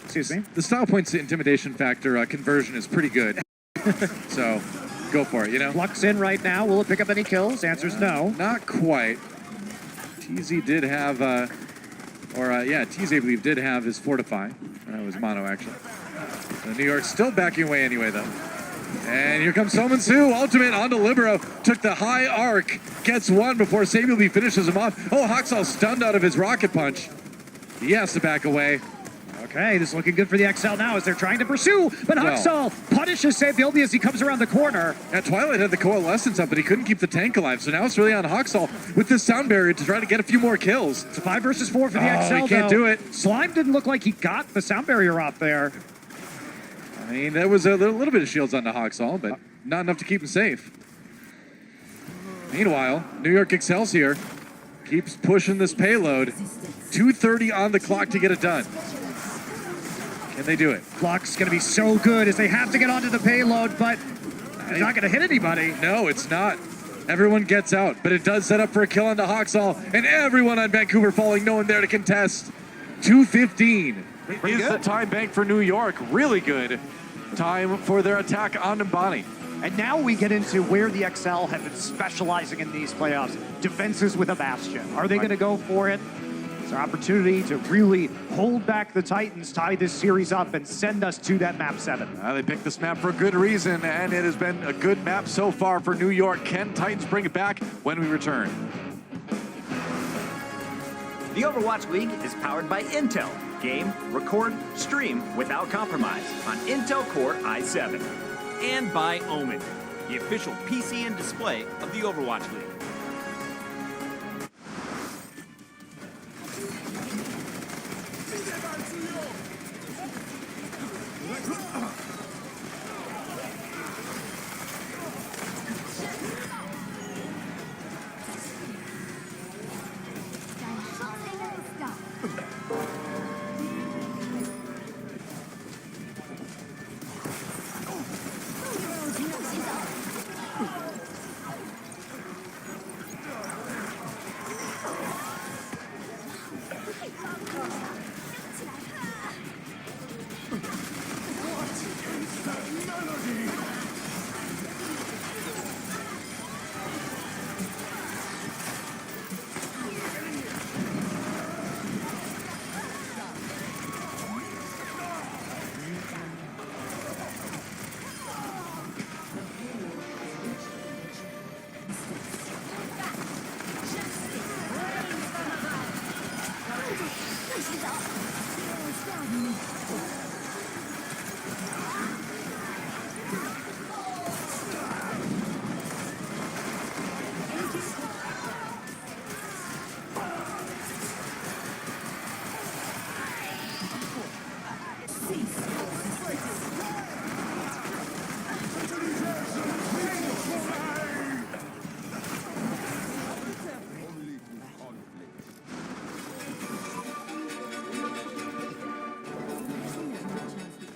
Excuse me. The style points to intimidation factor conversion is pretty good. So, go for it, you know? Flux in right now. Will it pick up any kills? Answer's no. Not quite. TZ did have, TZ, I believe, did have his Fortify. That was mono, actually. So New York's still backing away anyway, though. And here comes Somansu, ultimate onto Libero. Took the high arc, gets one before Samuel finishes him off. Oh, Haksal stunned out of his rocket punch. He has to back away. Okay, this is looking good for the XL now as they're trying to pursue, but Haksal punishes Samuel as he comes around the corner. Yeah, Twilight had the coalescence up, but he couldn't keep the tank alive, so now it's really on Haksal with this sound barrier to try to get a few more kills. It's a 5 versus 4 for the XL, he can't do it. Slime didn't look like he got the sound barrier off there. I mean, there was a little bit of shields on the Haksal, but not enough to keep him safe. Meanwhile, New York Excelsior keeps pushing this payload. 2:30 on the clock to get it done. Can they do it? Clock's going to be so good as they have to get onto the payload, but it's not going to hit anybody. No, it's not. Everyone gets out, but it does set up for a kill on the Haksal, and everyone on Vancouver falling, no one there to contest. 2:15 is the time bank for New York. Really good time for their attack on Nimbani. And now we get into where the XL have been specializing in these playoffs. Defenses with a Bastion. Are they going to go for it? It's an opportunity to really hold back the Titans, tie this series up, and send us to that map 7. They picked this map for a good reason, and it has been a good map so far for New York. Can Titans bring it back when we return? The Overwatch League is powered by Intel. Game, record, stream without compromise on Intel Core i7. And by Omen, the official PC and display of the Overwatch League.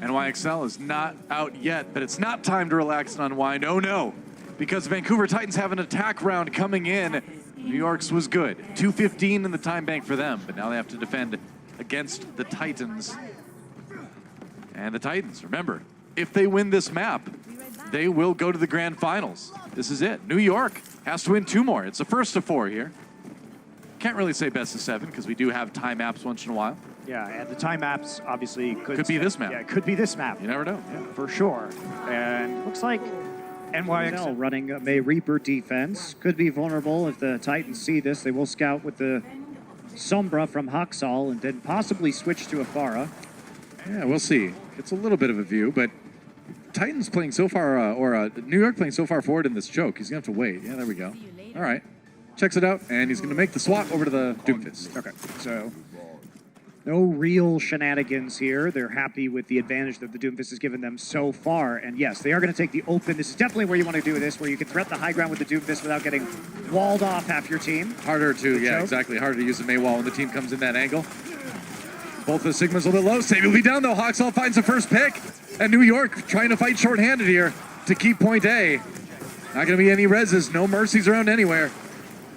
NYXL is not out yet, but it's not time to relax and unwind. Oh no, because Vancouver Titans have an attack round coming in. New York's was good. 2:15 in the time bank for them, but now they have to defend against the Titans. And the Titans, remember, if they win this map, they will go to the grand finals. This is it. New York has to win 2 more. It's a first of 4 here. Can't really say best of 7 because we do have time maps once in a while. Yeah, and the time maps obviously could be this map. Yeah, it could be this map. You never know. Yeah, for sure. And looks like NYXL running a May Reaper defense. Could be vulnerable if the Titans see this. They will scout with the Sombra from Haksal and then possibly switch to a Pharah. Yeah, we'll see. It's a little bit of a view, but Titans playing so far, New York playing so far forward in this choke. He's going to have to wait. Yeah, there we go. All right. Checks it out, and he's going to make the swap over to the Doomfist. Okay, so no real shenanigans here. They're happy with the advantage that the Doomfist has given them so far. And yes, they are going to take the open. This is definitely where you want to do this, where you can threaten the high ground with the Doomfist without getting walled off half your team. Harder to, yeah, choke. Exactly. Harder to use the May wall when the team comes in that angle. Both the Sigmas a little low. Save will be down, though. Haksal finds the first pick. And New York trying to fight short-handed here to keep point A. Not going to be any reses. No mercies around anywhere.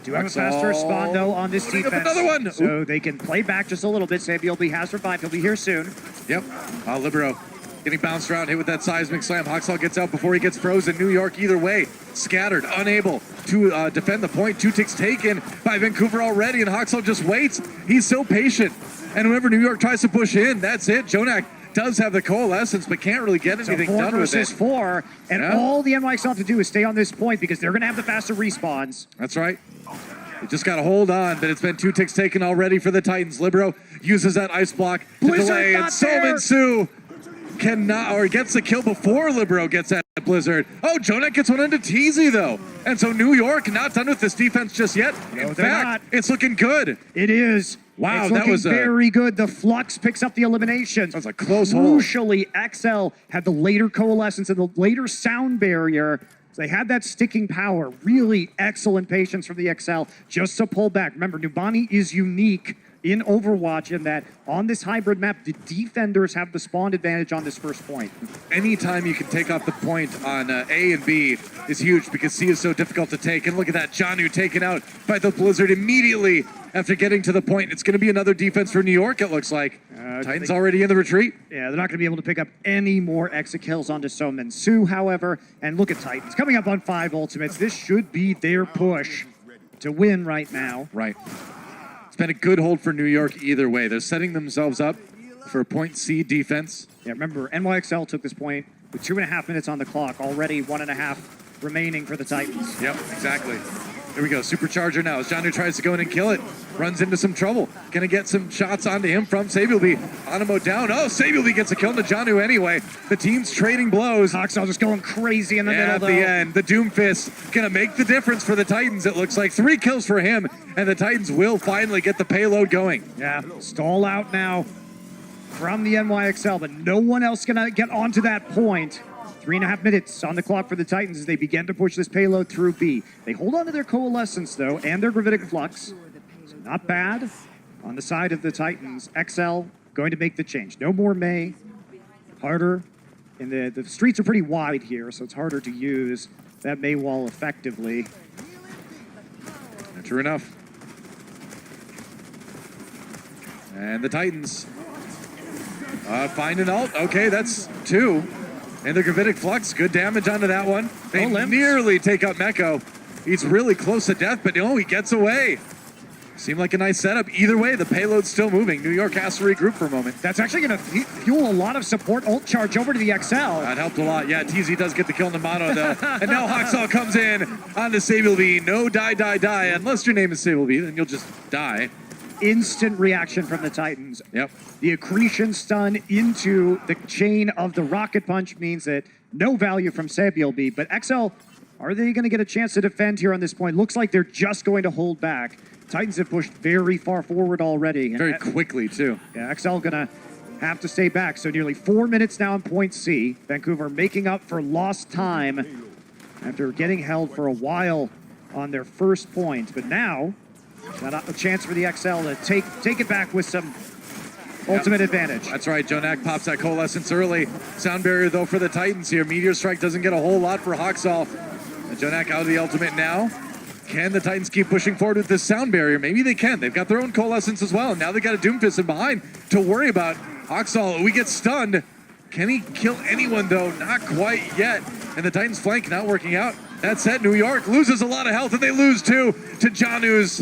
Do have a faster spawn, though, on this Loading up defense. another one. So they can play back just a little bit. Sabielby has revived. He'll be here soon. Yep. Libero getting bounced around, hit with that seismic slam. Hoxall gets out before he gets frozen. New York either way, scattered, unable to defend the point. 2 ticks taken by Vancouver already, and Hoxall just waits. He's so patient. And whenever New York tries to push in, that's it. JJoNak does have the coalescence, but can't really get anything So 4 done with versus it. 4, and all the NYXL have to do is stay on this point because they're going to have the faster respawns. That's right. You just got to hold on, but it's been 2 ticks taken already for the Titans. Libero uses that ice block to Blizzard delay, and not there. Solman Sue cannot, or gets the kill before Libero gets that Blizzard. Oh, JJoNak gets one into Teasy, though. And so New York not done with this defense just yet. No, In they're fact, not. it's looking good. It is. Wow, it's that looking was a- very good. The Flux picks up the eliminations. That was a close hold. Crucially, XL had the later coalescence and the later sound barrier. So they had that sticking power. Really excellent patience from the XL just to pull back. Remember, Numbani is unique in Overwatch in that on this hybrid map, the defenders have the spawn advantage on this first point. Anytime you can take off the point on A and B is huge because C is so difficult to take. And look at that, JJoNak taken out by the Blizzard immediately after getting to the point. It's going to be another defense for New York, it looks like. Titans already in the retreat. Yeah, they're not going to be able to pick up any more exit kills onto Solman Sue, however. And look at Titans coming up on 5 ultimates. This should be their push to win right now. Right. It's been a good hold for New York either way. They're setting themselves up for a point C defense. Yeah, remember, NYXL took this point with 2.5 minutes on the clock. Already 1.5 remaining for the Titans. Yep, exactly. Here we go, Supercharger now as JJoNak tries to go in and kill it. Runs into some trouble. Gonna get some shots onto him from Sabielby. Animo down. Oh, Sabielby gets a kill into JJoNak anyway. The team's trading blows. Hoxall just going crazy in the middle, At though. the end, the Doomfist gonna make the difference for the Titans. It looks like 3 kills for him, and the Titans will finally get the payload going. Yeah, stall out now from the NYXL, but no one else gonna get onto that point. 3.5 minutes on the clock for the Titans as they begin to push this payload through B. They hold on to their Coalescence, though, and their Gravitic Flux. So not bad on the side of the Titans. XL going to make the change. No more May. Harder. And the streets are pretty wide here, so it's harder to use that May wall effectively. True enough. And the Titans find an ult. Okay, that's 2. And the Gravitic Flux, good damage onto that one. They nearly take out Meko. He's really close to death, but no, he gets away. Seemed like a nice setup. Either way, the payload's still moving. New York has to regroup for a moment. That's actually going to fuel a lot of support ult charge over to the XL. That helped a lot. Yeah, TZ does get the kill on the mono, though. And now Hoxall comes in onto Sabielby. No die. Unless your name is Sabielby, then you'll just die. Instant reaction from the Titans. Yep. The accretion stun into the chain of the rocket punch means that no value from Sabielby. But XL, are they going to get a chance to defend here on this point? Looks like they're just going to hold back. Titans have pushed very far forward already. Very quickly, too. Yeah, XL gonna have to stay back. So nearly 4 minutes now in point C. Vancouver making up for lost time after getting held for a while on their first point. But now, got a chance for the XL to take it back with some ultimate advantage. That's right. JJoNak pops that Coalescence early. Sound barrier, though, for the Titans here. Meteor Strike doesn't get a whole lot for Hoxall. And JJoNak out of the ultimate now. Can the Titans keep pushing forward with this sound barrier? Maybe they can. They've got their own Coalescence as well. And now they got a Doomfist in behind to worry about. Hoxall, we get stunned. Can he kill anyone, though? Not quite yet. And the Titans flank not working out. That said, New York loses a lot of health, and they lose, too, to JJoNak's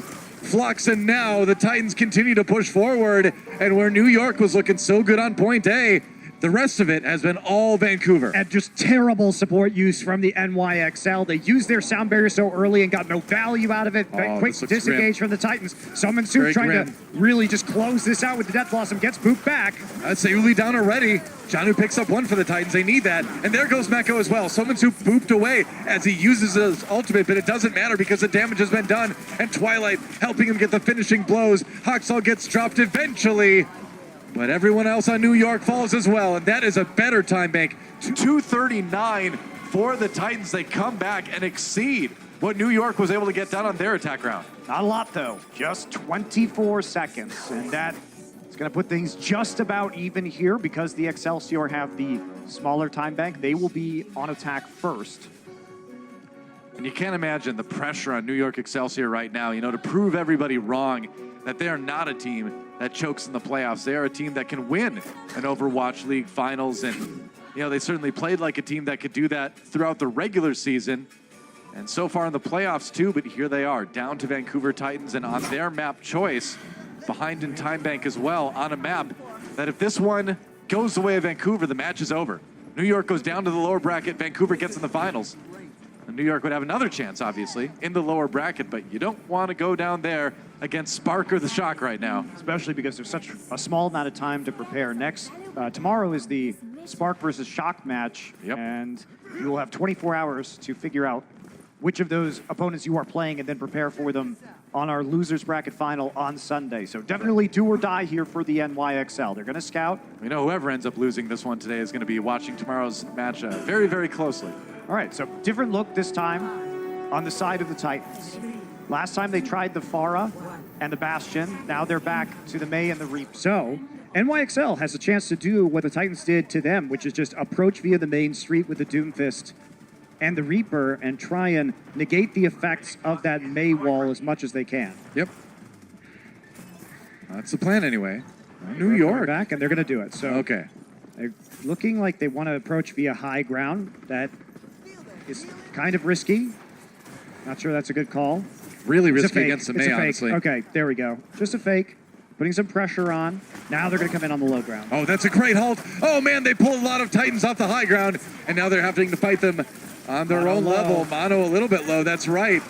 Flux. And now the Titans continue to push forward. And where New York was looking so good on point A, the rest of it has been all Vancouver. And just terrible support use from the NYXL. They used their sound barrier so early and got no value out of it. Quick disengage from the Titans. Solman Sue trying to really just close this out with the Death Blossom. Gets booped back. I'd say Uli down already. JJoNak picks up 1 for the Titans. They need that. And there goes Meko as well. Solman Sue booped away as he uses his ultimate, but it doesn't matter because the damage has been done. And Twilight helping him get the finishing blows. Hoxall gets dropped eventually. But everyone else on New York falls as well, and that is a better time bank. 2:39 for the Titans. They come back and exceed what New York was able to get done on their attack round. Not a lot, though. Just 24 seconds. And that is going to put things just about even here because the Excelsior have the smaller time bank. They will be on attack first. And you can't imagine the pressure on New York Excelsior right now, to prove everybody wrong that they are not a team that chokes in the playoffs. They are a team that can win an Overwatch League finals. And, they certainly played like a team that could do that throughout the regular season. And so far in the playoffs too, but here they are, down to Vancouver Titans and on their map choice, behind in Time Bank as well, on a map that if this one goes the way of Vancouver, the match is over. New York goes down to the lower bracket, Vancouver gets in the finals. And New York would have another chance, obviously, in the lower bracket, but you don't want to go down there against Spark or the Shock right now. Especially because there's such a small amount of time to prepare. Tomorrow is the Spark versus Shock match, and you will have 24 hours to figure out which of those opponents you are playing and then prepare for them on our losers bracket final on Sunday. So definitely do or die here for the NYXL. They're going to scout. We know whoever ends up losing this one today is going to be watching tomorrow's match very, very closely. All right, so different look this time on the side of the Titans. Last time they tried the Pharah and the Bastion. Now they're back to the Mei and the Reap. So NYXL has a chance to do what the Titans did to them, which is just approach via the main street with the Doomfist and the Reaper and try and negate the effects of that Mei wall as much as they can. Yep. That's the plan anyway. New York. Back, and they're going to do it. So okay. They're looking like they want to approach via high ground. That is kind of risky. Not sure that's a good call. Really It's a risky fake. against the It's a Mei, fake. honestly. Okay, there we go. Just a fake. Putting some pressure on. Now they're going to come in on the low ground. Oh, that's a great halt. Oh, man, they pulled a lot of Titans off the high ground, and now they're having to fight them on their own level. Mono a little bit low, that's right.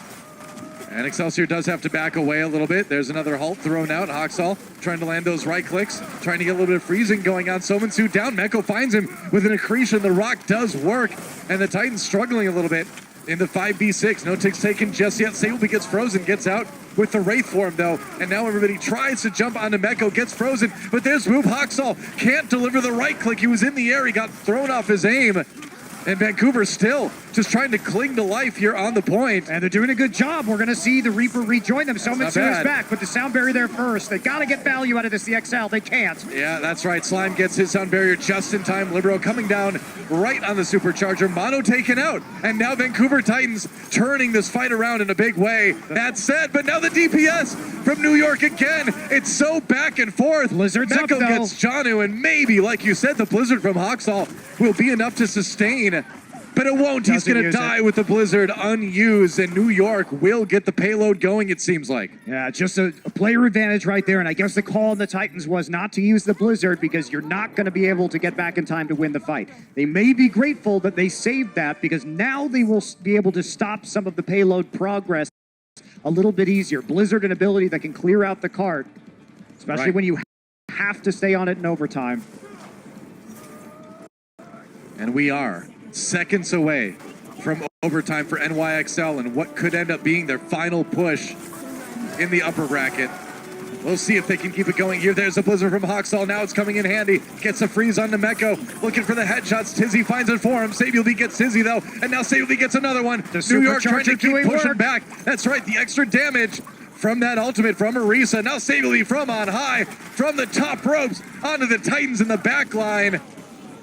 And Excelsior does have to back away a little bit. There's another halt thrown out. Hoxall trying to land those right clicks, trying to get a little bit of freezing going on. Somansu down. Meko finds him with an accretion. The rock does work, and the Titans struggling a little bit in the 5v6. No ticks taken just yet. Sableby gets frozen, gets out with the Wraith form though, and now everybody tries to jump onto Meko, gets frozen, but there's Move. Hoxall can't deliver the right click. He was in the air, he got thrown off his aim. And Vancouver still just trying to cling to life here on the point. And they're doing a good job. We're going to see the Reaper rejoin them. Somansu is back, but the sound barrier there first. They got to get value out of this, the XL. They can't. Yeah, that's right. Slime gets his sound barrier just in time. Libero coming down right on the supercharger. Mono taken out. And now Vancouver Titans turning this fight around in a big way. That said, but now the DPS from New York again. It's so back and forth. Blizzard's up, Meko though. gets Janu, and maybe, like you said, the Blizzard from Hoxall will be enough to sustain. But it won't. He's going to die with the Blizzard unused, and New York will get the payload going, it seems like. Yeah, just a player advantage right there. And I guess the call on the Titans was not to use the Blizzard because you're not going to be able to get back in time to win the fight. They may be grateful that they saved that because now they will be able to stop some of the payload progress a little bit easier. Blizzard, an ability that can clear out the cart, especially when you have to stay on it in overtime. And we are seconds away from overtime for NYXL and what could end up being their final push in the upper bracket. We'll see if they can keep it going here. There's a Blizzard from Hoxall. Now it's coming in handy. Gets a freeze on Meko. Looking for the headshots. Tizzy finds it for him. Sableby gets Tizzy though. And now Sableby gets another one. New York trying to keep pushing back. That's right. The extra damage from that ultimate from Orisa. Now Sableby from on high. From the top ropes onto the Titans in the back line.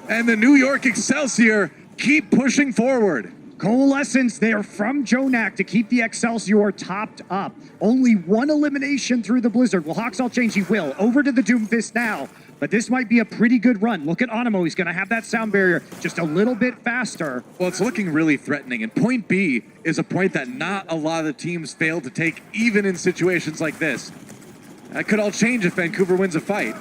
And the New York Excelsior keep pushing forward. Coalescence there from Jonak to keep the Excelsior topped up. Only one elimination through the Blizzard. Will Hoxall change? He will. Over to the Doomfist now. But this might be a pretty good run. Look at Animo. He's going to have that sound barrier just a little bit faster. Well, it's looking really threatening. And point B is a point that not a lot of the teams fail to take, even in situations like this. That could all change if Vancouver wins a fight.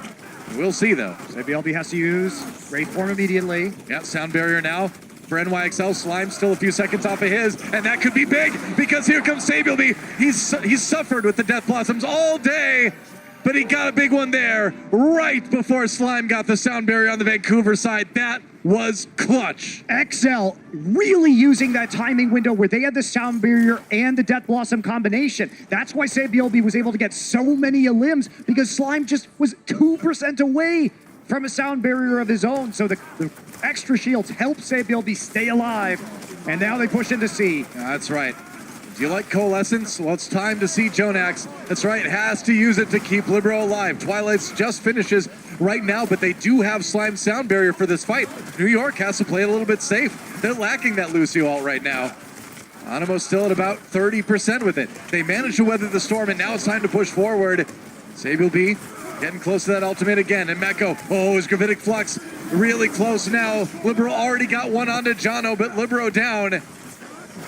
We'll see, though. So BLB has to use Wraith form immediately. Yeah, sound barrier now for NYXL. Slime still a few seconds off of his, and that could be big because here comes Sableby. He's suffered with the Death Blossoms all day, but he got a big one there right before Slime got the sound barrier on the Vancouver side. That was clutch. XL really using that timing window where they had the sound barrier and the Death Blossom combination. That's why BLB was able to get so many limbs because Slime just was 2% away from a sound barrier of his own. So the extra shields help BLB stay alive. And now they push into C. That's right. Do you like Coalescence? Well, it's time to see Jonax. That's right, has to use it to keep Libero alive. Twilight's just finishes right now, but they do have Slime sound barrier for this fight. New York has to play a little bit safe. They're lacking that Lucio ult right now. Animo's still at about 30% with it. They managed to weather the storm, and now it's time to push forward. Sabiel B getting close to that ultimate again, and Mecco, oh, is Gravitic Flux really close now. Libero already got one onto Jono, but Libero down.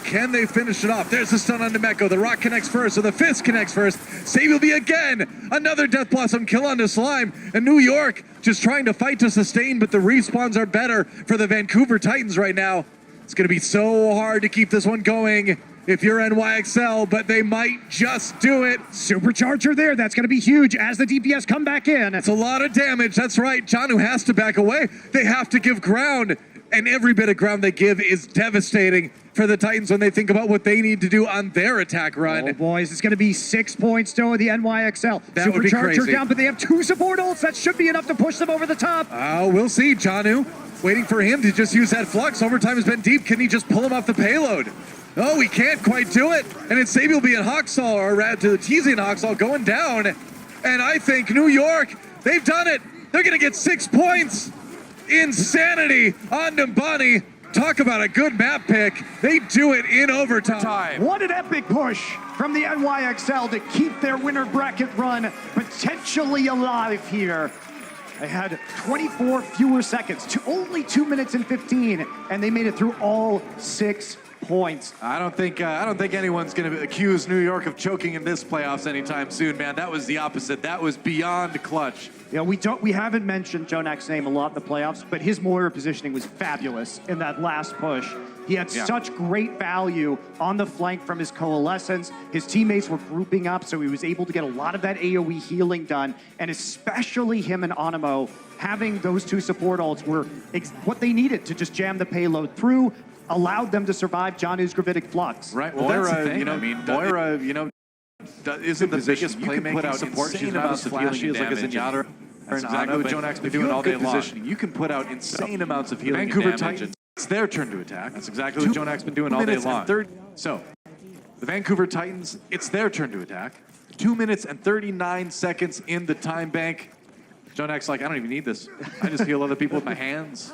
Can they finish it off? There's the stun onto Mecco. The Rock connects first, or the Fist connects first. Sabiel B again. Another Death Blossom kill onto Slime. And New York just trying to fight to sustain, but the respawns are better for the Vancouver Titans right now. It's going to be so hard to keep this one going if you're NYXL, but they might just do it. Supercharger there. That's going to be huge as the DPS come back in. It's a lot of damage. That's right. Janu has to back away. They have to give ground. And every bit of ground they give is devastating for the Titans when they think about what they need to do on their attack run. Oh, boys, it's going to be 6 points to the NYXL. That would be Supercharger crazy. down, but they have 2 support ults. That should be enough to push them over the top. We'll see. Janu waiting for him to just use that flux. Overtime has been deep. Can he just pull him off the payload? Oh, he can't quite do it. And it's Sabiel B and Hoxall, or rather to the TZ and Hoxall going down. And I think New York, they've done it. They're going to get 6 points. Insanity on Numbani. Talk about a good map pick. They do it in overtime. What an epic push from the NYXL to keep their winner bracket run potentially alive here. They had 24 fewer seconds, to only 2 minutes and 15, and they made it through all 6 points. I don't think anyone's going to accuse New York of choking in this playoffs anytime soon, man. That was the opposite. That was beyond clutch. You know, we haven't mentioned Jonak's name a lot in the playoffs, but his Moira positioning was fabulous in that last push. He had such great value on the flank from his coalescence. His teammates were grouping up, so he was able to get a lot of that AoE healing done, and especially him and Animo having those 2 support ults were what they needed to just jam the payload through, allowed them to survive Janu's Gravitic Flux. Right. Well, that's the thing. Moira, isn't the biggest playmaking support. She's not as flashy as like a Zenyatta. That's exactly what Jonak's been doing all day long. You can put out insane amounts of healing and damage. Titans, it's their turn to attack. That's exactly what Jonak's been doing all day long. So, the Vancouver Titans, it's their turn to attack. 2 minutes and 39 seconds in the time bank. Jonak's like, I don't even need this. I just heal other people with my hands.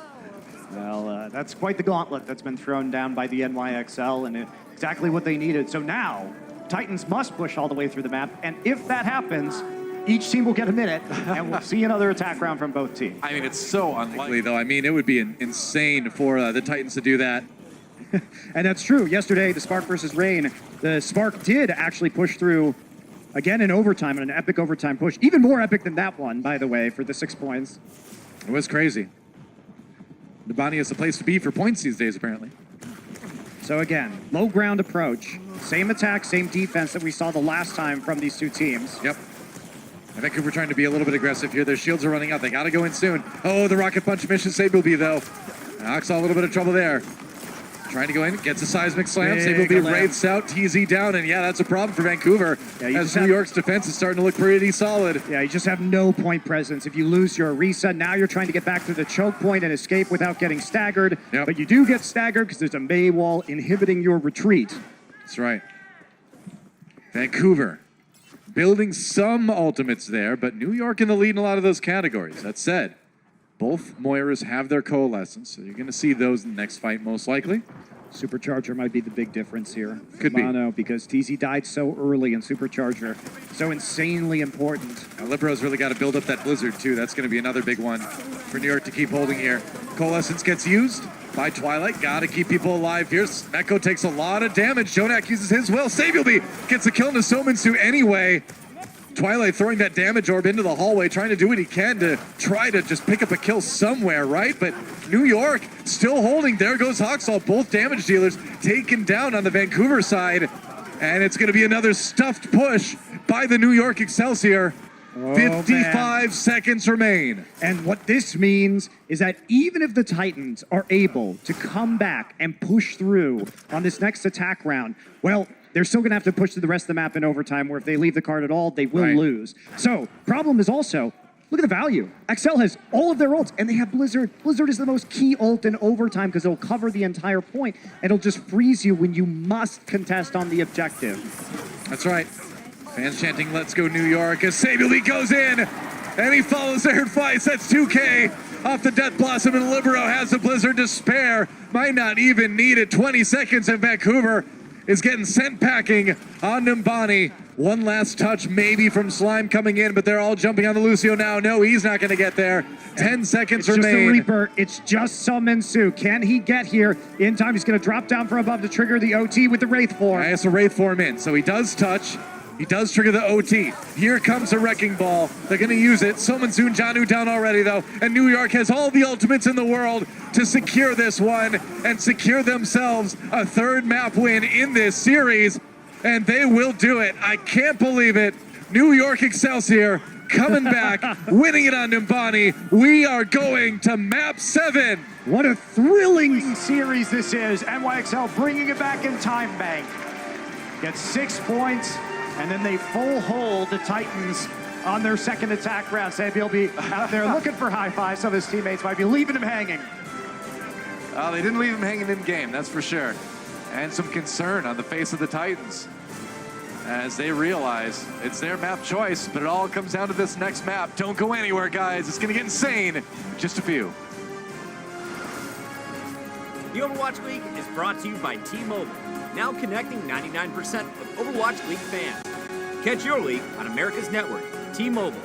Well, that's quite the gauntlet that's been thrown down by the NYXL, and exactly what they needed. So now, Titans must push all the way through the map, and if that happens, each team will get a minute, and we'll see another attack round from both teams. I mean, it's so unlikely, though. I mean, it would be insane for the Titans to do that. And that's true. Yesterday, the Spark versus Rain, the Spark did actually push through again in overtime, in an epic overtime push. Even more epic than that one, by the way, for the 6 points. It was crazy. Numbani is the place to be for points these days, apparently. So again, low ground approach. Same attack, same defense that we saw the last time from these 2 teams. Yep. I think we're trying to be a little bit aggressive here. Their shields are running out. They got to go in soon. Oh, the Rocket Punch mission Sabiel B, though. Ox a little bit of trouble there. Trying to go in, gets a seismic slam. Sabiel B wraiths out, TZ down, and yeah, that's a problem for Vancouver. As New York's defense is starting to look pretty solid. Yeah, you just have no point presence. If you lose your Orisa, now you're trying to get back to the choke point and escape without getting staggered. Yep. But you do get staggered because there's a May wall inhibiting your retreat. That's right. Vancouver building some ultimates there, but New York in the lead in a lot of those categories. That said, both Moiras have their coalescence, so you're going to see those in the next fight most likely. Supercharger might be the big difference here. Could be. Mono, because TZ died so early in Supercharger. So insanely important. Now, Libero's really got to build up that Blizzard, too. That's going to be another big one for New York to keep holding here. Coalescence gets used by Twilight. Got to keep people alive here. Mecco takes a lot of damage. Jonak uses his will. Sabiel B gets a kill into Sominsu anyway. Twilight throwing that damage orb into the hallway, trying to do what he can to try to just pick up a kill somewhere, right? But New York still holding. There goes Hoxall, both damage dealers taken down on the Vancouver side. And it's going to be another stuffed push by the New York Excelsior. 55 seconds remain. And what this means is that even if the Titans are able to come back and push through on this next attack round, well, they're still going to have to push through the rest of the map in overtime, where if they leave the card at all, they will lose. So, problem is also, look at the value. XL has all of their ults, and they have Blizzard. Blizzard is the most key ult in overtime because it'll cover the entire point, and it'll just freeze you when you must contest on the objective. That's right. Fans chanting, "Let's go New York," as Sabiel B goes in, and he follows there and fights. That's 2K off the Death Blossom, and Libero has the Blizzard to spare. Might not even need it. 20 seconds in Vancouver. is getting sent packing on Numbani. One last touch maybe from Slime coming in, but they're all jumping on the Lucio now. No, he's not going to get there. 10 seconds It's just remain. the Reaper. It's just Suminsu. Can he get here in time? He's going to drop down from above to trigger the OT with the Wraith form. Has a Wraith form in, so he does touch. He does trigger the OT. Here comes a Wrecking Ball. They're going to use it. Suminsu and Janu down already, though. And New York has all the ultimates in the world to secure this one and secure themselves a third map win in this series. And they will do it. I can't believe it. New York Excelsior coming back, winning it on Numbani. We are going to map 7. What a thrilling series this is. NYXL bringing it back in Time Bank. Gets 6 points, and then they full hold the Titans on their second attack round. Sammy will be out there looking for high fives. Some of his teammates might be leaving him hanging. They didn't leave him hanging in game, that's for sure. And some concern on the face of the Titans as they realize it's their map choice, but it all comes down to this next map. Don't go anywhere, guys. It's going to get insane. Just a few. The Overwatch League is brought to you by T-Mobile, now connecting 99% of Overwatch League fans. Catch your league on America's network, T-Mobile.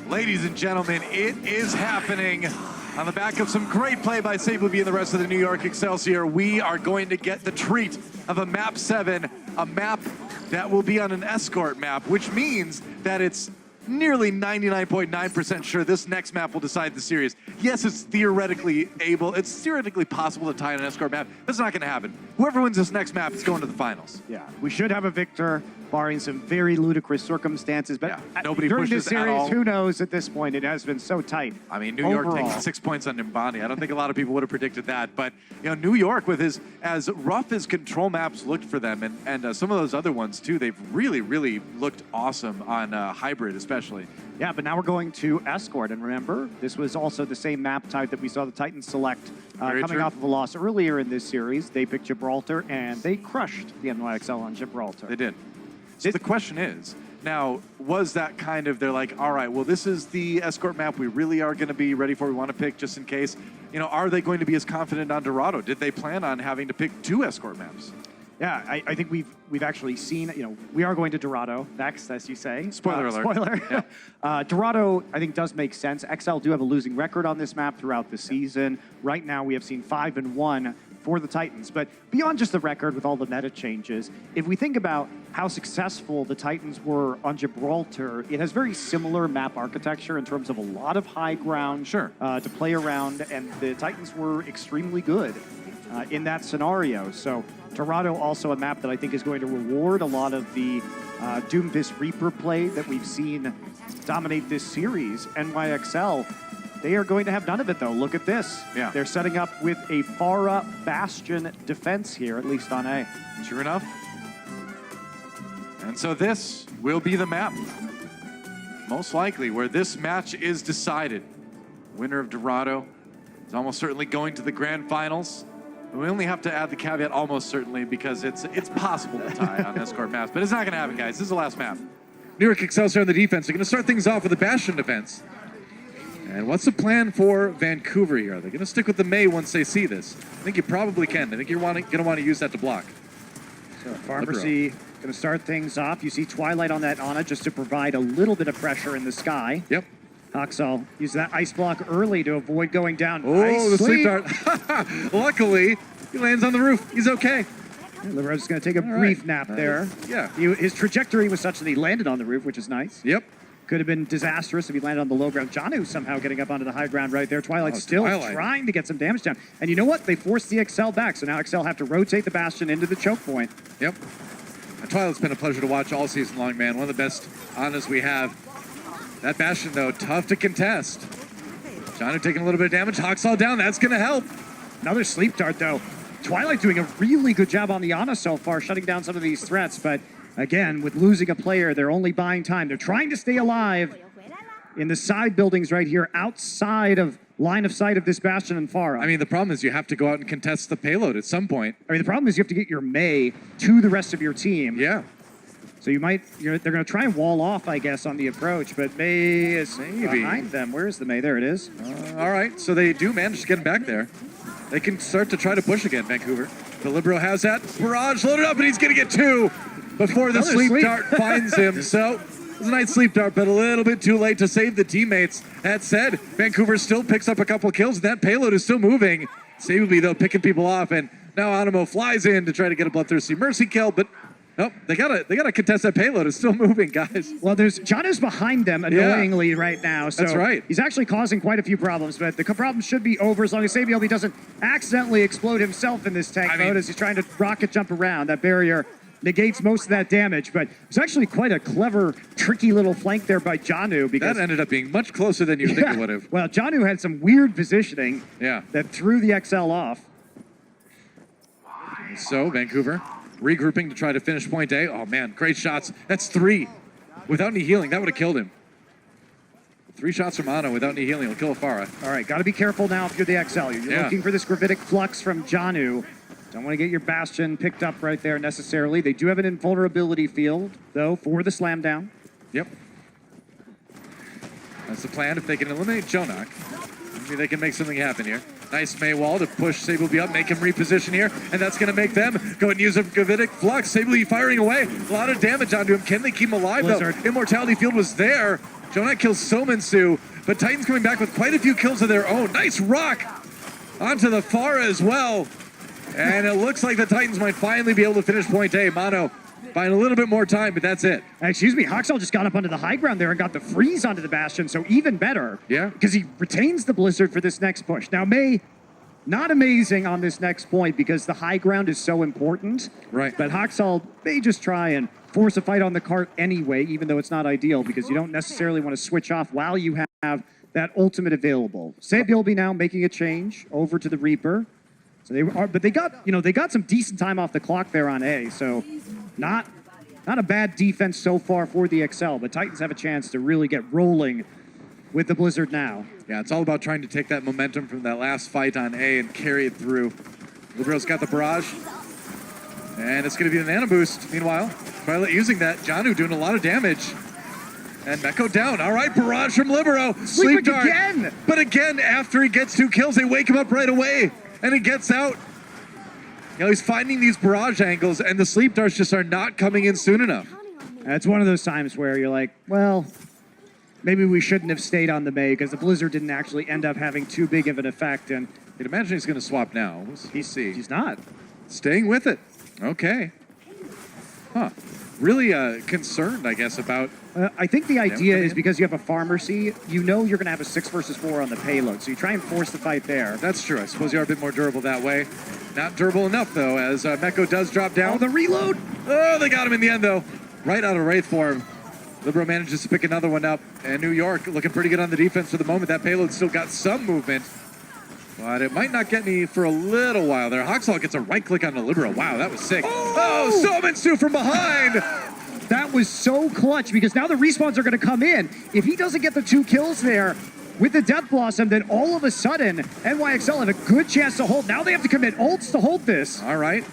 Ladies and gentlemen, it is happening. On the back of some great play by Sableby and the rest of the New York Excelsior, we are going to get the treat of a map 7, a map that will be on an escort map, which means that it's nearly 99.9% sure this next map will decide the series. Yes, it's theoretically possible to tie an escort map. That's not going to happen. Whoever wins this next map is going to the finals. Yeah, we should have a victor, barring some very ludicrous circumstances. But Yeah, nobody during pushes this at series, all. who knows at this point? It has been so tight. I mean, New York Overall. taking 6 points on Numbani. I don't think a lot of people would have predicted that. But, you know, New York, with his, as rough as control maps looked for them, and some of those other ones, too, they've really, really looked awesome on Hybrid, especially. Yeah, but now we're going to Escort. And remember, this was also the same map type that we saw the Titans select Very coming true. off of a loss earlier in this series. They picked Gibraltar, and they crushed the NYXL on Gibraltar. They did. So the question is, now, was that kind of, they're like, all right, well, this is the escort map we really are going to be ready for, we want to pick just in case. You know, are they going to be as confident on Dorado? Did they plan on having to pick 2 escort maps? Yeah, I think we've actually seen, you know, we are going to Dorado next, as you say. Spoiler alert. Spoiler. Yeah. Dorado, I think, does make sense. XL do have a losing record on this map throughout the season. Right now, we have seen 5-1 for the Titans. But beyond just the record with all the meta changes, if we think about how successful the Titans were on Gibraltar, it has very similar map architecture in terms of a lot of high ground Sure. To play around, and the Titans were extremely good in that scenario. So Dorado also a map that I think is going to reward a lot of the Doomfist Reaper play that we've seen dominate this series. NYXL, they are going to have none of it, though. Look at this. Yeah. They're setting up with a Pharah Bastion defense here, at least on A. Sure enough. And so this will be the map, most likely, where this match is decided. Winner of Dorado is almost certainly going to the grand finals. We only have to add the caveat almost certainly because it's possible to tie on escort maps, but it's not going to happen, guys. This is the last map. New York Excelsior on the defense. They're going to start things off with a Bastion defense. And what's the plan for Vancouver here? Are they going to stick with the Mei once they see this? I think you probably can. I think you're going to want to use that to block. So Pharmacy going to start things off. You see Twilight on that Ana just to provide a little bit of pressure in the sky. Yep. Haxel use that ice block early to avoid going down. Oh, Nice the sleep dart. Luckily, he lands on the roof. He's okay. Libero's going to take a brief nap there. Yeah. His trajectory was such that he landed on the roof, which is nice. Yep. Could have been disastrous if he landed on the low ground. Janu somehow getting up onto the high ground right there. Twilight's still trying to get some damage down. And you know what? They forced the XL back, so now XL have to rotate the Bastion into the choke point. Yep. And Twilight's been a pleasure to watch all season long, man. One of the best Anas we have. That Bastion, though, tough to contest. Janu taking a little bit of damage. Haxel down. That's going to help. Another sleep dart, though. Twilight doing a really good job on the Ana so far, shutting down some of these threats. But again, with losing a player, they're only buying time. They're trying to stay alive in the side buildings right here, outside of line of sight of this Bastion and Pharah. I mean, the problem is you have to go out and contest the payload at some point. I mean, the problem is you have to get your Mei to the rest of your team. Yeah. So they're going to try and wall off, I guess, on the approach, but Mei is behind them. Where's the Mei? There it is. All right, so they do manage to get him back there. They can start to try to push again, Vancouver. The Libero has that. Barrage loaded up, and he's going to get two before the sleep dart finds him. So it was a nice sleep dart, but a little bit too late to save the teammates. That said, Vancouver still picks up a couple kills. That payload is still moving. Sably, though, picking people off, and now Animo flies in to try to get a Bloodthirsty Mercy kill, but nope, they gotta contest that payload. It's still moving, guys. Well, there's Jonu's behind them annoyingly right now. So that's right. He's actually causing quite a few problems, but the problem should be over as long as Sabielby doesn't accidentally explode himself in this tank mode as he's trying to rocket jump around. That barrier negates most of that damage, but it's actually quite a clever, tricky little flank there by Jonu because that ended up being much closer than you think it would have. Well, Jonu had some weird positioning that threw the XL off. So Vancouver regrouping to try to finish point A. Oh man, great shots. That's three. Without any healing, that would have killed him. 3 shots from Ana without any healing will kill a Pharah. All right, got to be careful now if you're the XL. You're looking for this gravitic flux from Jonu. Don't want to get your Bastion picked up right there necessarily. They do have an invulnerability field, though, for the slam down. Yep. That's the plan. If they can eliminate Jonak, maybe they can make something happen here. Nice Mei wall to push Sably up, make him reposition here, and that's going to make them go and use a gravitic flux. Sably firing away. A lot of damage onto him. Can they keep him alive, though? Immortality field was there. Jonak kills Somansu, but Titans coming back with quite a few kills of their own. Nice rock onto the Pharah as well. And it looks like the Titans might finally be able to finish point A. Mono buying a little bit more time, but that's it. Excuse me, Haxel just got up onto the high ground there and got the freeze onto the Bastion, so even better. Yeah. Because he retains the Blizzard for this next push. Now, Mei, not amazing on this next point because the high ground is so important. Right. But Haxel may just try and force a fight on the cart anyway, even though it's not ideal because you don't necessarily want to switch off while you have that ultimate available. Sabielby now making a change over to the Reaper. So they got some decent time off the clock there on A. So not a bad defense so far for the XL, but Titans have a chance to really get rolling with the Blizzard now. Yeah, it's all about trying to take that momentum from that last fight on A and carry it through. Libero's got the barrage. And it's going to be the nano boost. Meanwhile, Twilight using that. Jonu doing a lot of damage. And Meko down. All right, barrage from Libero. Sleep dart again. But again, after he gets 2 kills, they wake him up right away. And he gets out. You know, he's finding these barrage angles, and the sleep darts just are not coming in soon enough. It's one of those times where you're like, well, maybe we shouldn't have stayed on the Mei because the Blizzard didn't actually end up having too big of an effect. And You'd imagine he's going to swap now. We'll see. He's not. Staying with it. Okay. Huh. Really concerned, I guess, about... I think the idea coming is in? because you have a pharmacy, you know you're going to have a 6 versus 4 on the payload, so you try and force the fight there. That's true. I suppose you are a bit more durable that way. Not durable enough, though, as Meko does drop down. Oh, the reload! Oh, they got him in the end, though. Right out of Wraith form. Libero manages to pick another one up. And New York looking pretty good on the defense for the moment. That payload still got some movement. But it might not get me for a little while there. Hoxall gets a right click on the Libero. Wow, that was sick. Oh, Sominsu from behind! That was so clutch because now the respawns are going to come in. If he doesn't get the 2 kills there with the Death Blossom, then all of a sudden, NYXL have a good chance to hold. Now they have to commit ults to hold this. All right.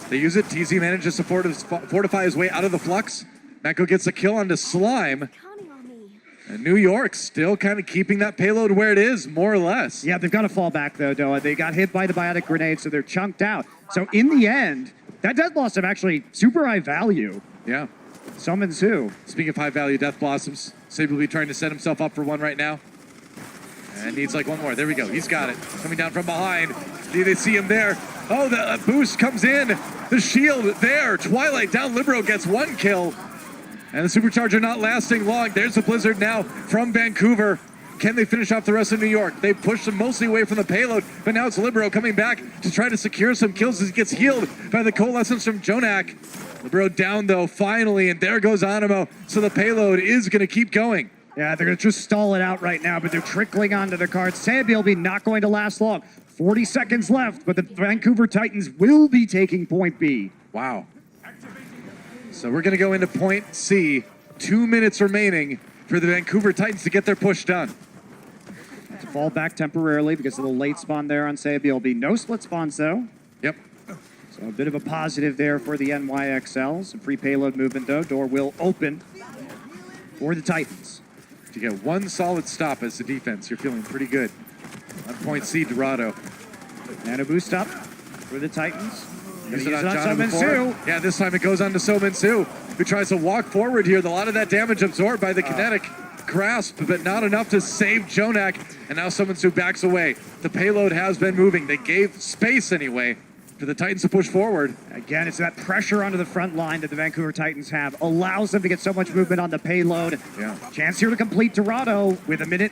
They use it. TZ manages to fortify his way out of the flux. Meko gets a kill onto Slime. Counting on me. And New York still kind of keeping that payload where it is, more or less. Yeah, they've got to fall back though, Doa. They got hit by the biotic grenade, so they're chunked out. So in the end, that Death Blossom actually super high value. Yeah. Summons who? Speaking of high value Death Blossoms, Sabe will be trying to set himself up for one right now. And needs like one more. There we go. He's got it. Coming down from behind. Do they see him there? Oh, the boost comes in. The shield there. Twilight down. Libero gets 1 kill. And the supercharger not lasting long. There's the Blizzard now from Vancouver. Can they finish off the rest of New York? They pushed them mostly away from the payload, but now it's Libero coming back to try to secure some kills as he gets healed by the coalescence from Jonak. Libero down though, finally, and there goes Animo. So the payload is going to keep going. Yeah, they're going to just stall it out right now, but they're trickling onto the cards. Sabilby not going to last long. 40 seconds left, but the Vancouver Titans will be taking point B. Wow. So we're going to go into point C. 2 minutes remaining for the Vancouver Titans to get their push done. To fall back temporarily because of the late spawn there on Sabilby. No split spawns though. Yep. So a bit of a positive there for the NYXL. Some free payload movement though. Door will open for the Titans. To get 1 solid stop as the defense, you're feeling pretty good. On point C, Dorado. And a boost up for the Titans. Used Gonna it use on it John on before. Summon Yeah, this time it goes on to Sominsu, who tries to walk forward here. A lot of that damage absorbed by the kinetic grasp, but not enough to save Jonak. And now Sominsu backs away. The payload has been moving. They gave space anyway for the Titans to push forward. Again, it's that pressure onto the front line that the Vancouver Titans have. Allows them to get so much movement on the payload. Yeah. Chance here to complete Dorado with a minute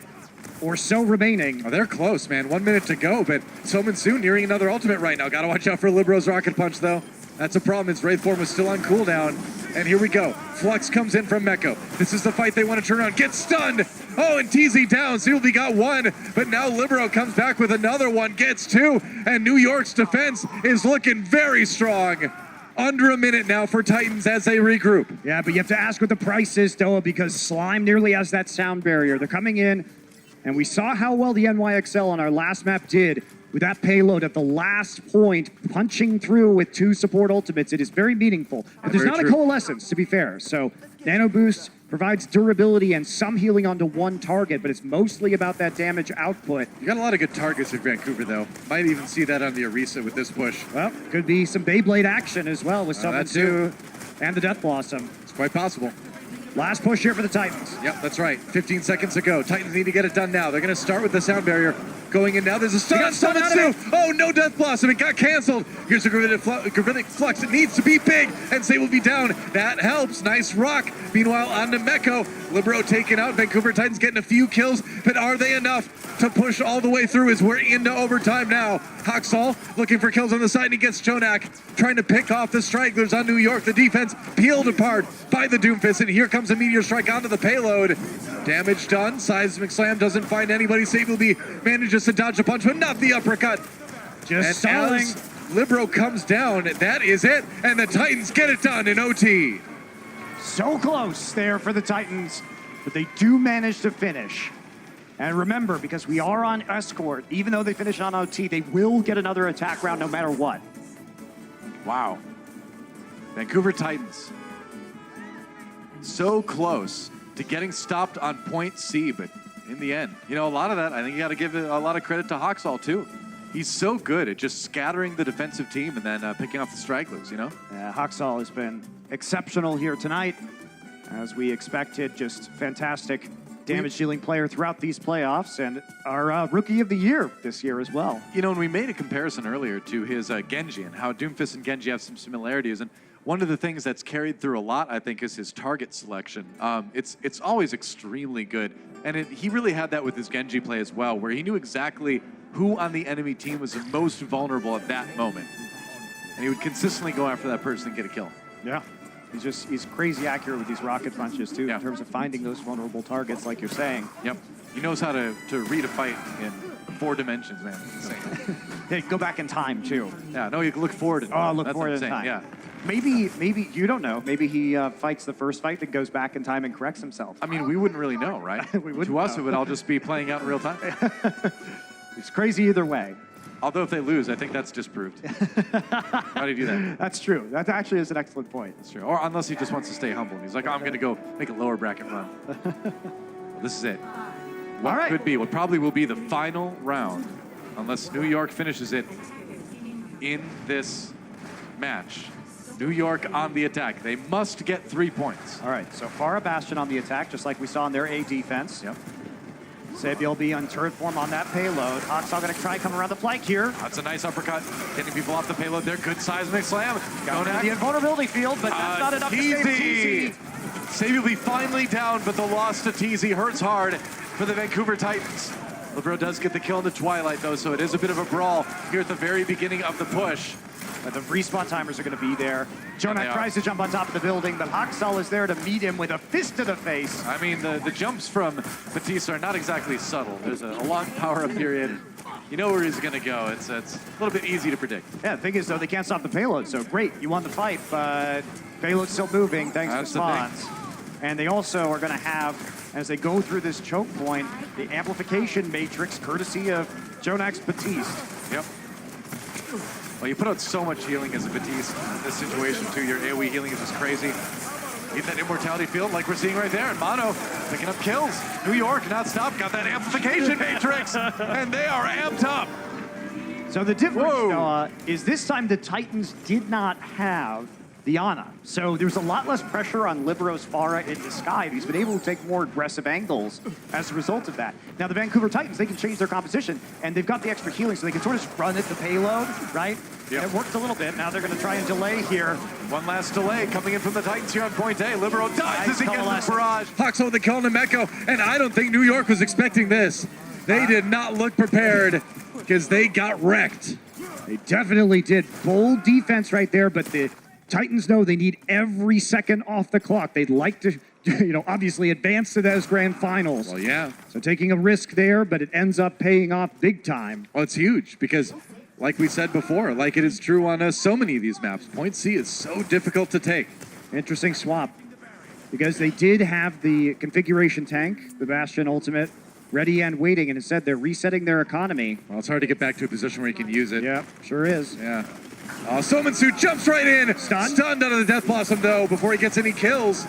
or so remaining. Oh, they're close, man. 1 minute to go, but Sominsu nearing another ultimate right now. Got to watch out for Libero's Rocket Punch, though. That's a problem. His Wraith form was still on cooldown. And here we go. Flux comes in from Meko. This is the fight they want to turn on. Get stunned! Oh, and TZ down. Sealby got 1, but now Libero comes back with another one. Gets 2, and New York's defense is looking very strong. Under a minute now for Titans as they regroup. Yeah, but you have to ask what the price is, Doa, because Slime nearly has that sound barrier. They're coming in, and we saw how well the NYXL on our last map did with that payload at the last point, punching through with 2 support ultimates. It is very meaningful. But there's Very not true. a coalescence, to be fair. So Nano Boost provides durability and some healing onto 1 target, but it's mostly about that damage output. You got a lot of good targets in Vancouver, though. Might even see that on the Orisa with this push. Well, could be some Beyblade action as well with Summon that too. 2 and the Death Blossom. It's quite possible. Last push here for the Titans. Yep, that's right. 15 seconds to go. Titans need to get it done now. They're going to start with the sound barrier. Going in now. There's a stun They on got stun out of Summon 2. Oh, no Death Blossom. It got canceled. Here's a Gravitic Flux. It needs to be big. And Say will be down. That helps. Nice rock. Meanwhile, on to Meko. Libero taken out. Vancouver Titans getting a few kills. But are they enough to push all the way through as we're into overtime now? Hoxall looking for kills on the side. And he gets Jonak trying to pick off the stragglers on New York. The defense peeled apart by the Doomfist. And here comes a Meteor Strike onto the payload. Damage done. Seismic Slam doesn't find anybody. Sabilby manages to dodge a punch, but not the uppercut. Just And stalling. as Libero comes down, that is it. And the Titans get it done in OT. So close there for the Titans, but they do manage to finish. And remember, because we are on escort, even though they finish on OT, they will get another attack round no matter what. Wow. Vancouver Titans. So close to getting stopped on point C, but in the end, you know, a lot of that, I think you got to give a lot of credit to Hoxall, too. He's so good at just scattering the defensive team and then picking off the stragglers, you know? Hoxall has been exceptional here tonight. As we expected, just fantastic damage dealing player throughout these playoffs and our rookie of the year this year as well. You know, and we made a comparison earlier to his Genji and how Doomfist and Genji have some similarities. And one of the things that's carried through a lot, I think, is his target selection. It's always extremely good. And he really had that with his Genji play as well, where he knew exactly who on the enemy team was the most vulnerable at that moment. And he would consistently go after that person and get a kill. Yeah. He's crazy accurate with these rocket punches, too, Yeah. in terms of finding those vulnerable targets, like you're saying. Yep. He knows how to read a fight in 4 dimensions, man. It's insane. Hey, go back in time, too. Yeah, no, you can look forward. Look That's forward in insane. time. Yeah. Maybe, you don't know. Maybe he fights the first fight, then goes back in time and corrects himself. I mean, we wouldn't really know, right? We wouldn't To us, know. it would all just be playing out in real time. It's crazy either way. Although if they lose, I think that's disproved. How do you do that? That's true. That actually is an excellent point. That's true. Or unless he just wants to stay humble. And he's like, oh, I'm going to go make a lower bracket run. Well, this is it. What All right. could be, what probably will be the final round, unless New York finishes it in this match. New York on the attack. They must get 3 points. All right, so Pharah Bastion on the attack, just like we saw in their A defense. Yep. Sabiel be on turret form on that payload. Haksal going to try come around the flank here. That's a nice uppercut. Getting people off the payload there. Good seismic slam. Got Jonak. the invulnerability field, but that's not enough to save Teasy. TZ. Sabiel be finally down, but the loss to TZ hurts hard for the Vancouver Titans. Libero does get the kill in the Twilight, though, so it is a bit of a brawl here at the very beginning of the push. But the respawn timers are going to be there. They Jonak are. tries to jump on top of the building, but Haksal is there to meet him with a fist to the face. I mean, the jumps from Batista are not exactly subtle. There's a long power-up period. You know where he's going to go. It's a little bit easy to predict. Yeah, the thing is, though, they can't stop the payload, so great, you won the fight, but payload's still moving thanks That's to the spawns. And they also are going to have, as they go through this choke point, the amplification matrix courtesy of Jonak's Batiste. Yep. Well, you put out so much healing as a Batiste in this situation, too. Your AoE healing is just crazy. Get that immortality field like we're seeing right there. And Mono picking up kills. New York not stopped. Got that amplification matrix. And they are amped up. So the difference, Whoa. Noah, is this time the Titans did not have the Ana. So there's a lot less pressure on Libero's Pharah in the sky. He's been able to take more aggressive angles as a result of that. Now the Vancouver Titans, they can change their composition, and they've got the extra healing, so they can sort of just run at the payload, right? Yep. And it worked a little bit. Now they're going to try and delay here. One last delay coming in from the Titans here on point A. Libero dies as he gets Nice the barrage. Hawks with the kill on Nemeko, and I don't think New York was expecting this. They did not look prepared because they got wrecked. They definitely did. Bold defense right there, but the Titans know they need every second off the clock. They'd like to, obviously advance to those grand finals. Well, yeah. So taking a risk there, but it ends up paying off big time. Well, it's huge because, like we said before, like it is true on so many of these maps, Point C is so difficult to take. Interesting swap. Because they did have the configuration tank, the Bastion Ultimate, ready and waiting, and instead they're resetting their economy. Well, it's hard to get back to a position where you can use it. Yeah, sure is. Yeah. Somansu jumps right in. Stunned? Stunned out of the Death Blossom, though, before he gets any kills.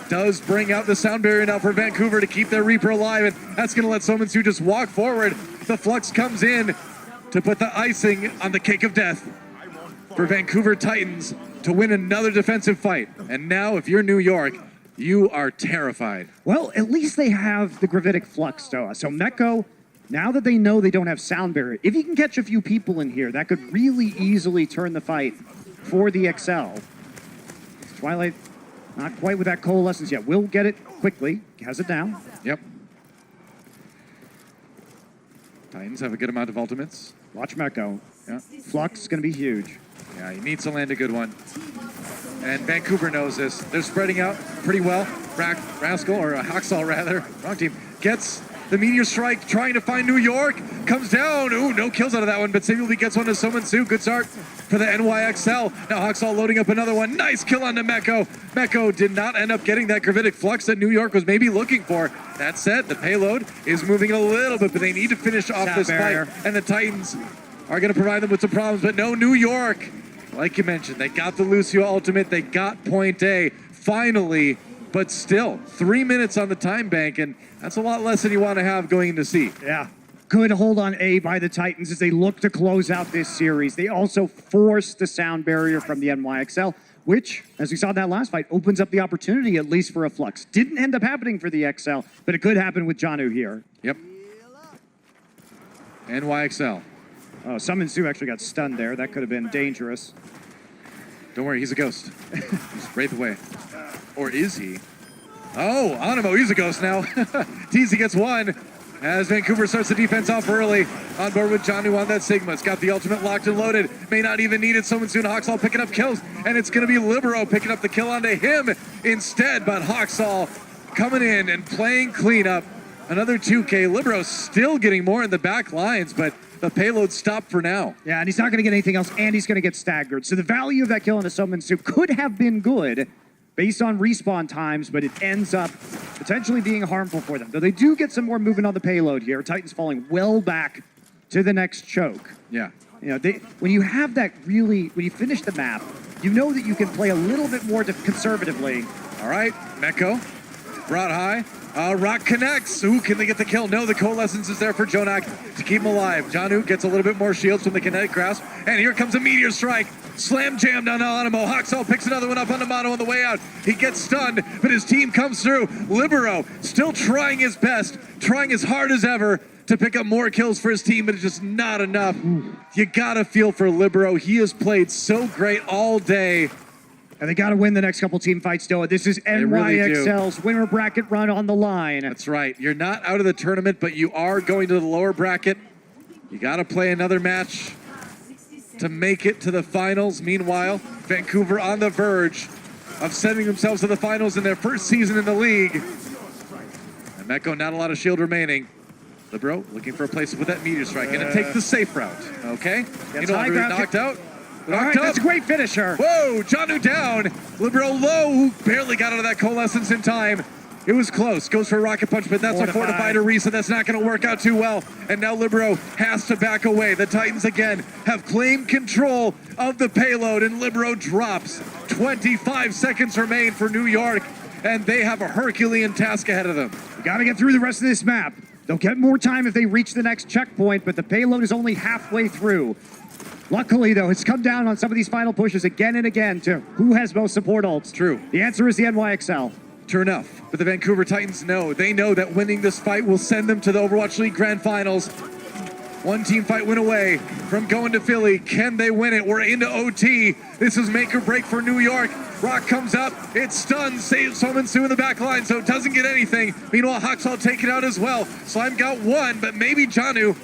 Does bring out the sound barrier now for Vancouver to keep their Reaper alive, and that's going to let Somansu just walk forward. The Flux comes in to put the icing on the cake of death for Vancouver Titans to win another defensive fight. And now, if you're New York, you are terrified. Well, at least they have the Gravitic Flux, Stoa. So Meko, now that they know they don't have sound barrier, if you can catch a few people in here, that could really easily turn the fight for the XL. Twilight, not quite with that coalescence yet. Will get it quickly. Has it down. Yep. Titans have a good amount of ultimates. Watch Meko. Yeah. Flux is going to be huge. Yeah, he needs to land a good one. And Vancouver knows this. They're spreading out pretty well. Rascal, or Haksal rather, wrong team, gets the Meteor Strike, trying to find New York. Comes down. Ooh, no kills out of that one, but Samuel gets one to Somansu. Good start for the NYXL. Now Haksal loading up another one. Nice kill on Nemeko. Meko did not end up getting that Gravitic Flux that New York was maybe looking for. That said, the payload is moving a little bit, but they need to finish off Sound this barrier. fight. And the Titans are going to provide them with some problems, but no, New York. Like you mentioned, they got the Lucio Ultimate, they got Point A, finally, but still, 3 minutes on the time bank, and that's a lot less than you want to have going into C. Yeah. Good hold on A by the Titans as they look to close out this series. They also forced the sound barrier from the NYXL, which, as we saw in that last fight, opens up the opportunity at least for a Flux. Didn't end up happening for the XL, but it could happen with Janu here. Yep. NYXL. Oh, Summon Sue actually got stunned there. That could have been dangerous. Don't worry, he's a ghost. He's Wraith away. Or is he? Oh, Animo, he's a ghost now. Teasy gets one. As Vancouver starts the defense off early. On board with Janu on that Sigma. It's got the ultimate locked and loaded. May not even need it. Someone soon. Hawksall picking up kills. And it's going to be Libero picking up the kill onto him instead. But Hawksall coming in and playing cleanup. Another 2K. Libero still getting more in the back lines, but the payload stopped for now. Yeah, and he's not going to get anything else, and he's going to get staggered. So the value of that kill on a Summon Sue could have been good based on respawn times, but it ends up potentially being harmful for them. Though they do get some more movement on the payload here. Titans falling well back to the next choke. Yeah. You know, when you have that really, when you finish the map, you know that you can play a little bit more conservatively. All right, Meko brought high. Rock connects. Ooh, can they get the kill? No, the Coalescence is there for JJoNak to keep him alive. Janu gets a little bit more shields from the kinetic grasp, and here comes a meteor strike. Slam jammed on Animo. Hawksall picks another one up on Amato on the way out. He gets stunned, but his team comes through. Libero still trying his best, trying as hard as ever to pick up more kills for his team, but it's just not enough. You gotta feel for Libero. He has played so great all day. And they got to win the next couple team fights, Doa. This is really NYXL's winner bracket run on the line. That's right. You're not out of the tournament, but you are going to the lower bracket. You got to play another match to make it to the finals. Meanwhile, Vancouver on the verge of sending themselves to the finals in their first season in the league. And Meko, not a lot of shield remaining. Libero looking for a place to put that meteor strike in and take the safe route. Okay? You know, knocked out. All right, that's a great finisher. Whoa, Janu down. Libero low, who barely got out of that Coalescence in time. It was close. Goes for a rocket punch, but that's a fortified Orisa. That's not going to work out too well. And now Libero has to back away. The Titans again have claimed control of the payload, and Libero drops. 25 seconds remain for New York, and they have a Herculean task ahead of them. You got to get through the rest of this map. They'll get more time if they reach the next checkpoint, but the payload is only halfway through. Luckily, though, it's come down on some of these final pushes again and again to who has most support ults. True. The answer is the NYXL. True enough. But the Vancouver Titans know. They know that winning this fight will send them to the Overwatch League Grand Finals. One team fight win away from going to Philly. Can they win it? We're into OT. This is make or break for New York. Rock comes up. It stuns. Saves Summon Sue in the back line, so it doesn't get anything. Meanwhile, Hawksall taken out as well. Slime got one, but maybe Janu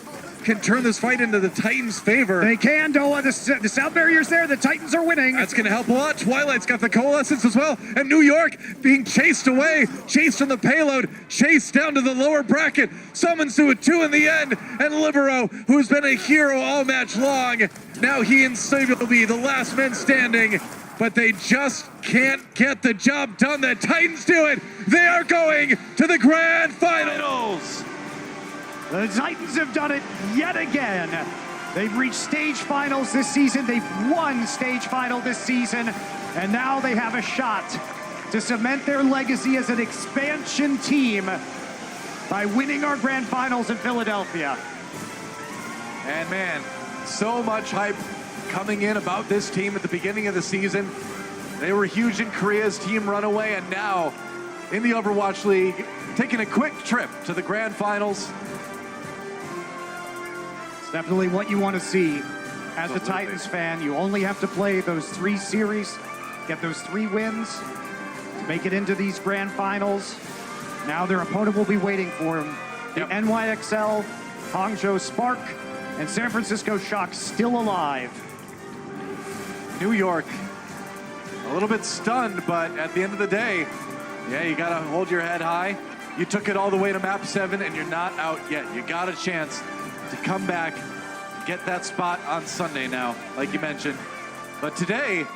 can turn this fight into the Titans' favor. They can, Doa. The sound barrier's there. The Titans are winning. That's going to help a lot. Twilight's got the Coalescence as well. And New York being chased away. Chased on the payload. Chased down to the lower bracket. Summons to a 2 in the end. And Libero, who's been a hero all match long. Now he and Sabe will be the last men standing. But they just can't get the job done. The Titans do it. They are going to the Grand Finals. The Titans have done it yet again. They've reached stage finals this season. They've won stage final this season. And now they have a shot to cement their legacy as an expansion team by winning our grand finals in Philadelphia. And man, so much hype coming in about this team at the beginning of the season. They were huge in Korea's team runaway, and now in the Overwatch League, taking a quick trip to the grand finals. It's definitely what you want to see as a Titans fan. You only have to play those 3 series, get those 3 wins to make it into these grand finals. Now their opponent will be waiting for them. The NYXL, Hangzhou Spark, and San Francisco Shock still alive. New York, a little bit stunned, but at the end of the day, yeah, you gotta hold your head high. You took it all the way to map 7 and you're not out yet. You got a chance to come back, get that spot on Sunday now, like you mentioned. But today,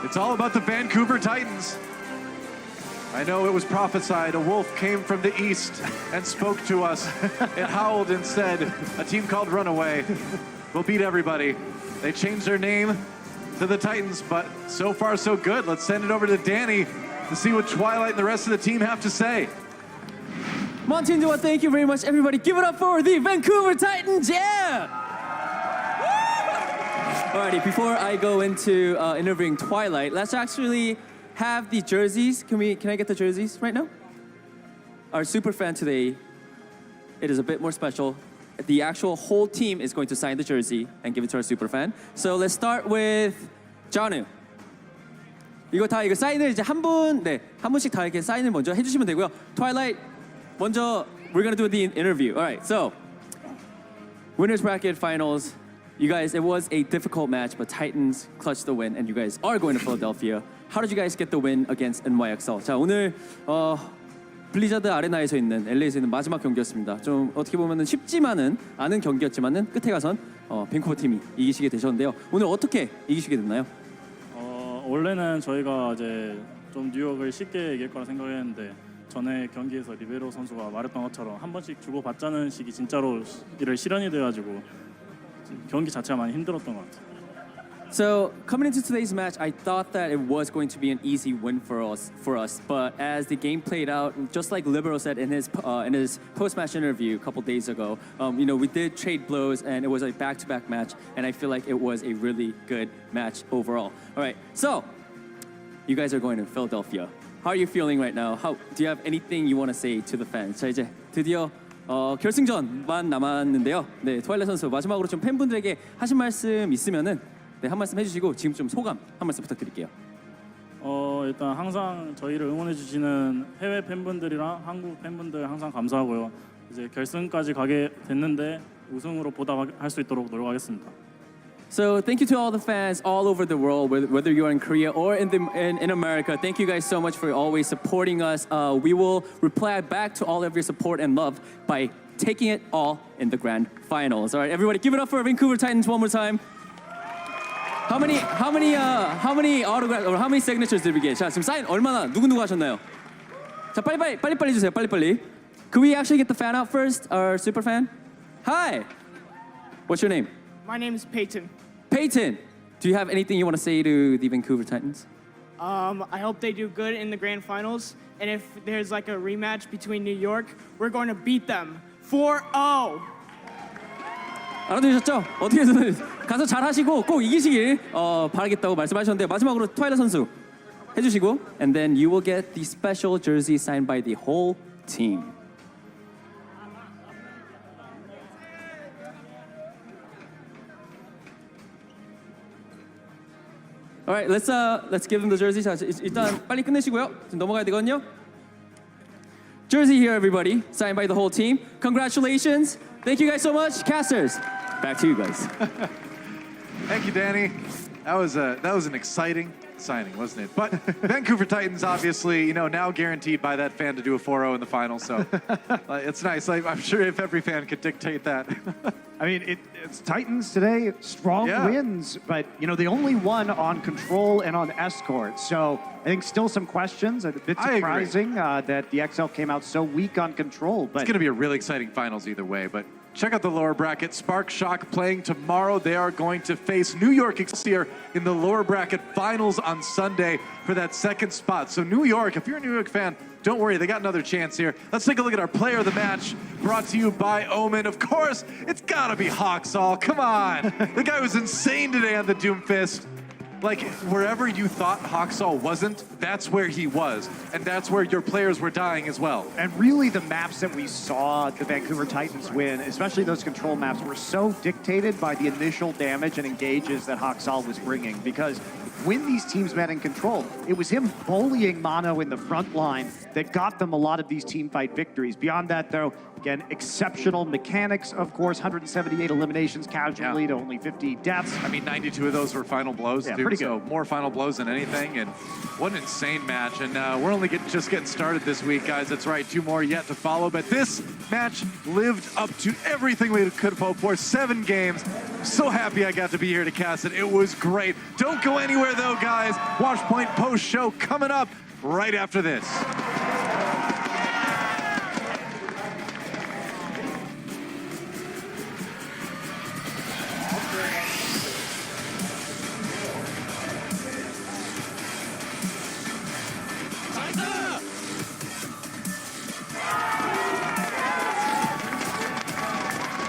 it's all about the Vancouver Titans. I know it was prophesied, a wolf came from the east and spoke to us. It howled and said, a team called Runaway will beat everybody. They changed their name to the Titans, but so far so good. Let's send it over to Danny to see what Twilight and the rest of the team have to say. Monty and Doa, thank you very much, everybody. Give it up for the Vancouver Titans, yeah! Alrighty, before I go into interviewing Twilight, let's actually have the jerseys. Can I get the jerseys right now? Our super fan today, it is a bit more special. The actual whole team is going to sign the jersey and give it to our super fan. So let's start with Janu. 이거 사인을 이제 한 분씩 다 이렇게 사인을 먼저 해주시면 되고요. Twilight, 먼저 we're gonna do the interview. All right, so winners bracket finals. You guys, it was a difficult match, but Titans clutched the win, and you guys are going to Philadelphia. How did you guys get the win against NYXL? 자, 오늘 블리자드 아레나에서 있는 LA에서 있는 마지막 경기였습니다. 좀 어떻게 보면은 쉽지만은 않은 경기였지만은 끝에 가선 밴쿠버 팀이 이기시게 되셨는데요. 오늘 어떻게 이기시게 됐나요? 원래는 저희가 이제 좀 뉴욕을 쉽게 이길 거라 생각했는데 전에 경기에서 리베로 선수가 말했던 것처럼 한 번씩 주고 받자는 식이 진짜로 이를 실현이 돼가지고 경기 자체가 많이 힘들었던 것 같아요. So coming into today's match, I thought that it was going to be an easy win for us. But as the game played out, just like Libero said in his post-match interview a couple days ago, we did trade blows, and it was a back-to-back match, and I feel like it was a really good match overall. All right, so you guys are going to Philadelphia. How are you feeling right now? Do you have anything you want to say to the fans? 자, 이제 드디어 결승전만 남았는데요. 네, 트와일라이트 선수 마지막으로 좀 팬분들에게 하신 말씀 있으면은 한 말씀 해주시고 지금 좀 소감 한 말씀 부탁드릴게요. 일단 항상 저희를 응원해 주시는 해외 팬분들이랑 한국 팬분들 항상 감사하고요. 이제 결승까지 가게 됐는데 우승으로 보답할 수 있도록 노력하겠습니다. So thank you to all the fans all over the world, whether you're in Korea or in America. Thank you guys so much for always supporting us. We will reply back to all of your support and love by taking it all in the grand finals. All right, everybody, give it up for Vancouver Titans one more time. How many autographs or how many signatures did we get? 자, 지금 사인 얼마나 누구 하셨나요? 자, 빨리 주세요. 빨리. Could we actually get the fan out first? Our super fan? Hi. What's your name? My name is Peyton. Peyton. Do you have anything you want to say to the Vancouver Titans? I hope they do good in the grand finals. And if there's like a rematch between New York, we're going to beat them 4-0. 알아들으셨죠? 어떻게 해서든 가서 잘하시고 꼭 이기시길 바라겠다고 말씀하셨는데 마지막으로 트와일라이트 선수 해주시고 and then you will get the special jersey signed by the whole team. Alright, let's give them the jersey. 자, 일단 빨리 끝내시고요. 지금 넘어가야 되거든요. Jersey here, everybody, signed by the whole team. Congratulations. Thank you guys so much. Casters, back to you guys. Thank you, Danny. That was an exciting signing, wasn't it? But Vancouver Titans, obviously, now guaranteed by that fan to do a 4-0 in the final. So it's nice. I'm sure if every fan could dictate that. I mean, it's Titans today, strong wins, but they only won on Control and on Escort. So I think still some questions. A bit surprising that the XL came out so weak on Control. But it's going to be a really exciting finals either way. But check out the lower bracket. Spark Shock playing tomorrow. They are going to face New York Excelsior in the lower bracket finals on Sunday for that second spot. So New York, if you're a New York fan, don't worry, they got another chance here. Let's take a look at our player of the match, brought to you by Omen. Of course, it's gotta be Hawksall. Come on. The guy was insane today on the Doomfist. Like, wherever you thought Hawksall wasn't, that's where he was. And that's where your players were dying as well. And really the maps that we saw the Vancouver Titans win, especially those control maps, were so dictated by the initial damage and engages that Hawksall was bringing. Because when these teams met in control, it was him bullying Mono in the front line that got them a lot of these team fight victories. Beyond that, though, again, exceptional mechanics, of course, 178 eliminations casually to only 50 deaths. I mean, 92 of those were final blows, Yeah, dude. pretty So good. more final blows than anything, and what an insane match. And we're only just getting started this week, guys. That's right, 2 more yet to follow. But this match lived up to everything we could have hoped for. 7 games. So happy I got to be here to cast it. It was great. Don't go anywhere, though, guys. Watchpoint post show coming up right after this.